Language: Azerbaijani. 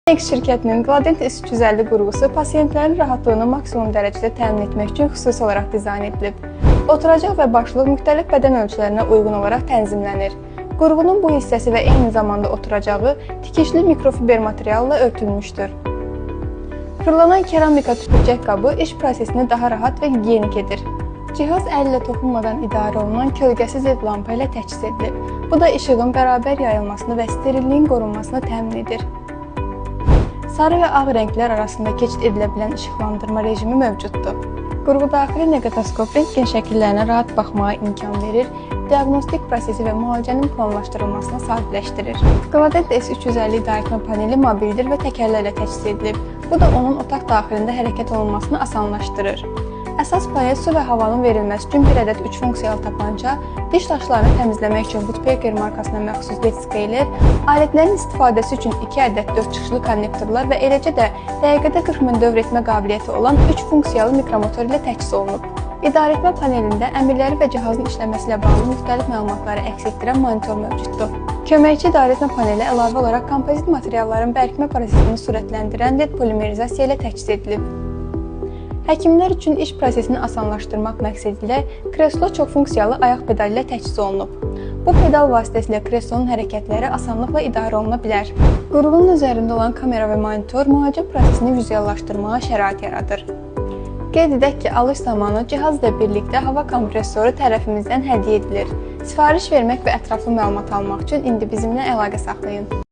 Nex şirkətinin Qladent S350 qurğusu pasiyentlərin rahatlığını maksimum dərəcədə təmin etmək üçün xüsusi olaraq dizayn edilib. Oturacaq və başlıq müxtəlif bədən ölçülərinə uyğun olaraq tənzimlənir. Qurğunun bu hissəsi və eyni zamanda oturacağı tikişli mikrofiber materialla örtülmüşdür. Fırlanan keramika tüpürcək qabı iş prosesini daha rahat və gigiyenik edir. Cihaz əl ilə toxunmadan idarə olunan kölgəsiz LED lampa ilə təchiz edilib. Bu da işığın bərabər yayılmasını və sterilliyin qorunmasını təmin edir. Sarı və ağ rənglər arasında keçid edilə bilən işıqlandırma rejimi mövcuddur. Qurğu daxili neqatoskop rentgen şəkillərinə rahat baxmağa imkan verir, diaqnostik prosesi və müalicənin planlaşdırılmasını sabitləşdirir. Qladent S350 idarəetmə paneli mobildir və təkərlərlə təchiz edilib. Bu da onun otaq daxilində hərəkət olunmasını asanlaşdırır. Əsas panel su və havanın verilməsi üçün bir ədəd 3 funksiyalı tapança, diş daşlarını təmizləmək üçün Woodpecker markasına məxsus LED scaler, alətlərin istifadəsi üçün 2 ədəd 4 çıxışlı konnektorlar və eləcə də dəqiqədə 40 min dövr etmə qabiliyyəti olan 3 funksiyalı mikromotor ilə təchiz olunub. İdarəetmə panelində əmrləri və cihazın işləməsi ilə bağlı müxtəlif məlumatları əks etdirən monitor mövcuddur. Köməkçi idarəetmə paneli əlavə olaraq kompozit materialların bərkimə prosesini sürətləndirən LED polimerizasiya ilə təchiz edilib. Həkimlər üçün iş prosesini asanlaşdırmaq məqsədilə kreslo çoxfunksiyalı ayaq pedalı ilə təchiz olunub. Bu pedal vasitəsilə kreslonun hərəkətləri asanlıqla idarə oluna bilər. Qurğunun üzərində olan kamera və monitor müalicə prosesini vizuallaşdırmağa şərait yaradır. Qeyd edək ki, alış zamanı cihaz ilə birlikdə hava kompressoru tərəfimizdən hədiyyə edilir. Sifariş vermək və ətraflı məlumat almaq üçün indi bizimlə əlaqə saxlayın.